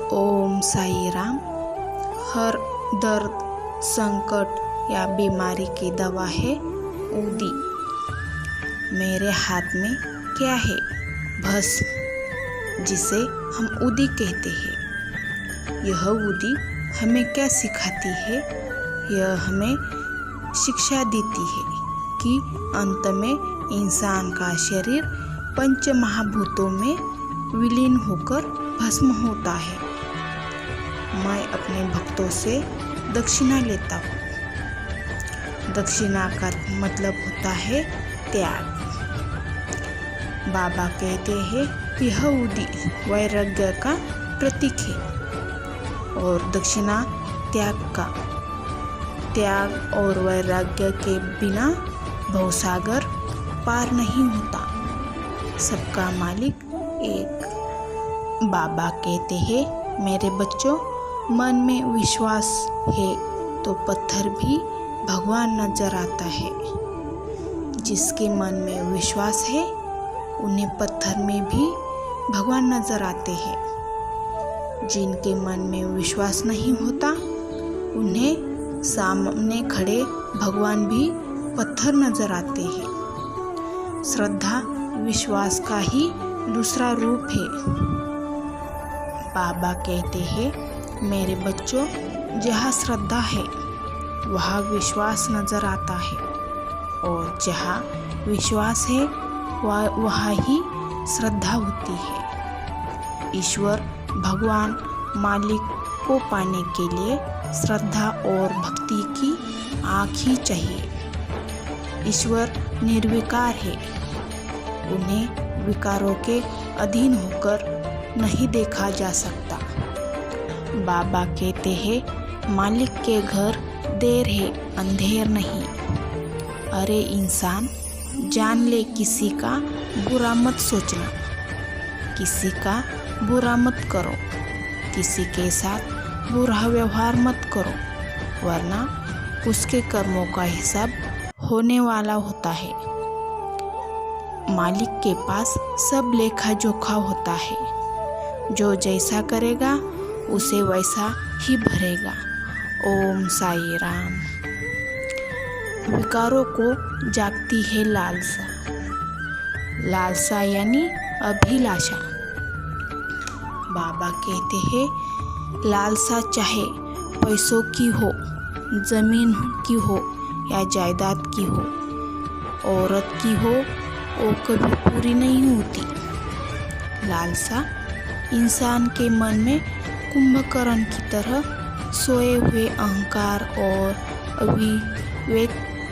ओम साई राम। हर दर्द, संकट या बीमारी की दवा है ऊदी। मेरे हाथ में क्या है? भस्म, जिसे हम ऊदी कहते हैं। यह ऊदी हमें क्या सिखाती है? यह हमें शिक्षा देती है कि अंत में इंसान का शरीर पंच महाभूतों में विलीन होकर भस्म होता है। मैं अपने भक्तों से दक्षिणा लेता हूँ। दक्षिणा का मतलब होता है त्याग। बाबा कहते हैं यह ऊदी वैराग्य का प्रतीक है और दक्षिणा त्याग का। त्याग और वैराग्य के बिना भवसागर पार नहीं होता। सबका मालिक एक। बाबा कहते हैं मेरे बच्चों, मन में विश्वास है तो पत्थर भी भगवान नजर आता है। जिसके मन में विश्वास है उन्हें पत्थर में भी भगवान नजर आते हैं। जिनके मन में विश्वास नहीं होता उन्हें सामने खड़े भगवान भी पत्थर नजर आते हैं। श्रद्धा विश्वास का ही दूसरा रूप है। बाबा कहते हैं मेरे बच्चों, जहाँ श्रद्धा है वहाँ विश्वास नजर आता है और जहाँ विश्वास है वहाँ ही श्रद्धा होती है। ईश्वर भगवान मालिक को पाने के लिए श्रद्धा और भक्ति की आँख ही चाहिए। ईश्वर निर्विकार है। उन्हें विकारों के अधीन होकर नहीं देखा जा सकता। बाबा कहते हैं मालिक के घर देर है अंधेर नहीं। अरे इंसान, जान ले किसी का बुरा मत सोचना, किसी का बुरा मत करो, किसी के साथ बुरा व्यवहार मत करो, वरना उसके कर्मों का हिसाब होने वाला होता है। मालिक के पास सब लेखा जोखा होता है। जो जैसा करेगा उसे वैसा ही भरेगा। ओम साई राम। विकारों को जागती है लालसा। लालसा यानी अभिलाषा। बाबा कहते हैं लालसा चाहे पैसों की हो, जमीन की हो या जायदाद की हो, औरत की हो, वो कभी पूरी नहीं होती। लालसा इंसान के मन में कुंभकर्ण की तरह सोए हुए अहंकार और अविवेक,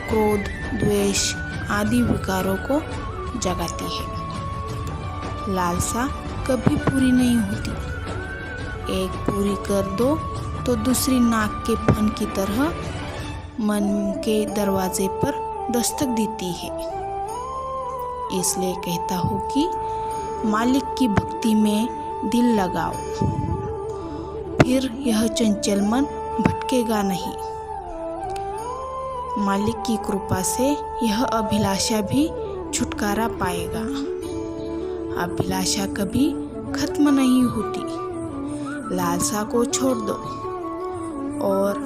क्रोध, द्वेष आदि विकारों को जगाती है। लालसा कभी पूरी नहीं होती। एक पूरी कर दो तो दूसरी नाक के फन की तरह मन के दरवाजे पर दस्तक देती है। इसलिए कहता हूँ कि मालिक की भक्ति में दिल लगाओ, फिर यह चंचल मन भटकेगा नहीं। मालिक की कृपा से यह अभिलाषा भी छुटकारा पाएगा। अभिलाषा कभी खत्म नहीं होती। लालसा को छोड़ दो और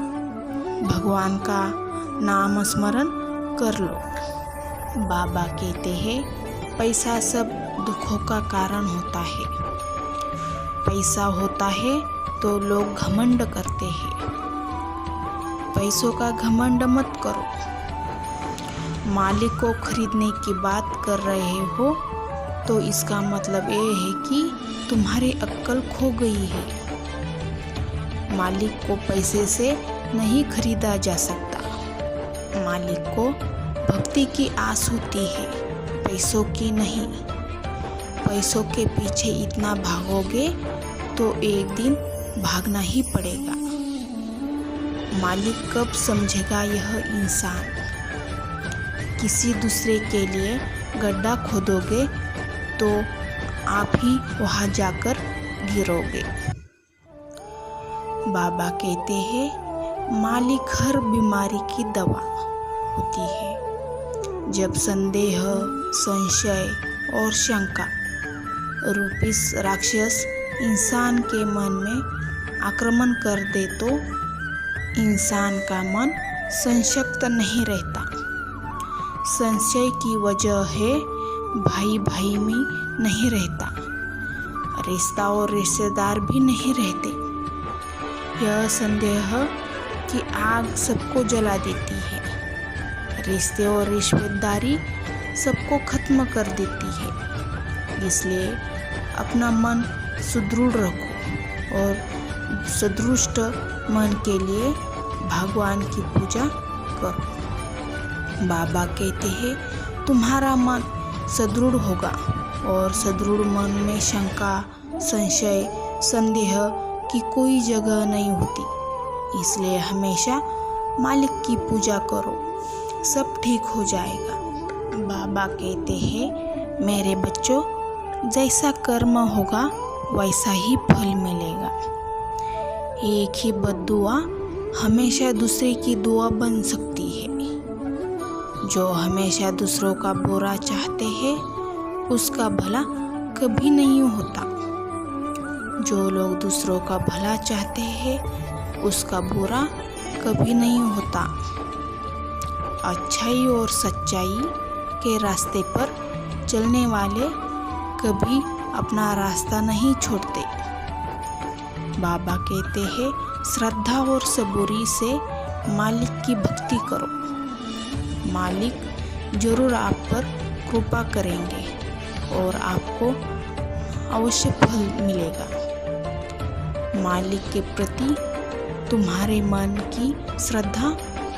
भगवान का नाम स्मरण कर लो। बाबा कहते हैं पैसा सब दुखों का कारण होता है। पैसा होता है तो लोग घमंड करते हैं। पैसों का घमंड मत करो। मालिक को खरीदने की बात कर रहे हो तो इसका मतलब ये है कि तुम्हारी अक्ल खो गई है। मालिक को पैसे से नहीं खरीदा जा सकता। मालिक को भक्ति की आस होती है, पैसों की नहीं। पैसों के पीछे इतना भागोगे तो एक दिन भागना ही पड़ेगा। मालिक कब समझेगा यह इंसान? किसी दूसरे के लिए गड्ढा खोदोगे तो आप ही वहां जाकर गिरोगे। बाबा कहते हैं मालिक हर बीमारी की दवा होती है। जब संदेह, संशय और शंका रूपी राक्षस इंसान के मन में आक्रमण कर दे तो इंसान का मन संशक्त नहीं रहता। संशय की वजह है भाई भाई में नहीं रहता, रिश्ता और रिश्तेदार भी नहीं रहते। यह संदेह की आग सबको जला देती है, रिश्ते और रिश्तेदारी सबको खत्म कर देती है। इसलिए अपना मन सुदृढ़ रखो और सदृष्ट मन के लिए भगवान की पूजा करो। बाबा कहते हैं तुम्हारा मन सदृढ़ होगा और सदृढ़ मन में शंका, संशय, संदेह की कोई जगह नहीं होती। इसलिए हमेशा मालिक की पूजा करो, सब ठीक हो जाएगा। बाबा कहते हैं मेरे बच्चों, जैसा कर्म होगा वैसा ही फल मिलेगा। एक ही बद्दुआ हमेशा दूसरे की दुआ बन सकती है। जो हमेशा दूसरों का बुरा चाहते हैं उसका भला कभी नहीं होता। जो लोग दूसरों का भला चाहते हैं उसका बुरा कभी नहीं होता। अच्छाई और सच्चाई के रास्ते पर चलने वाले कभी अपना रास्ता नहीं छोड़ते। बाबा कहते हैं श्रद्धा और सबूरी से मालिक की भक्ति करो, मालिक जरूर आप पर कृपा करेंगे और आपको अवश्य फल मिलेगा। मालिक के प्रति तुम्हारे मन की श्रद्धा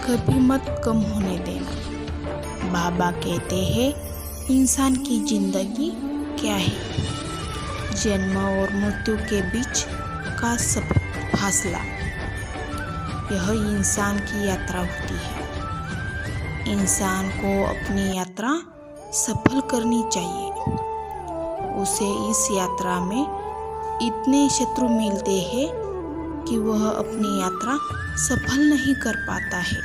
कभी मत कम होने देना। बाबा कहते हैं इंसान की जिंदगी क्या है? जन्म और मृत्यु के बीच का सब फासला, यह इंसान की यात्रा होती है। इंसान को अपनी यात्रा सफल करनी चाहिए। उसे इस यात्रा में इतने शत्रु मिलते हैं कि वह अपनी यात्रा सफल नहीं कर पाता है।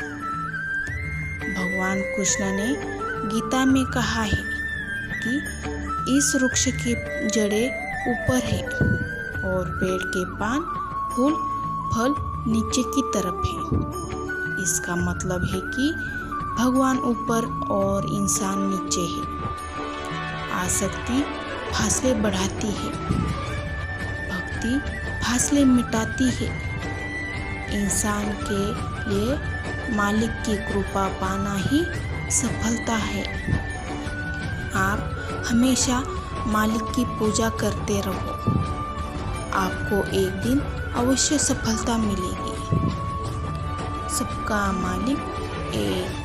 भगवान कृष्ण ने गीता में कहा है कि इस वृक्ष की जड़ें ऊपर है और पेड़ के पान, फूल, फल नीचे की तरफ है। इसका मतलब है कि भगवान ऊपर और इंसान नीचे है। आसक्ति फासले बढ़ाती है, भक्ति फासले मिटाती है। इंसान के लिए मालिक की कृपा पाना ही सफलता है। आप हमेशा मालिक की पूजा करते रहो, आपको एक दिन अवश्य सफलता मिलेगी। सबका मालिक एक।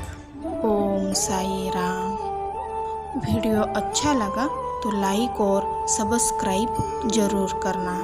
ओम साई राम। वीडियो अच्छा लगा तो लाइक और सब्सक्राइब जरूर करना।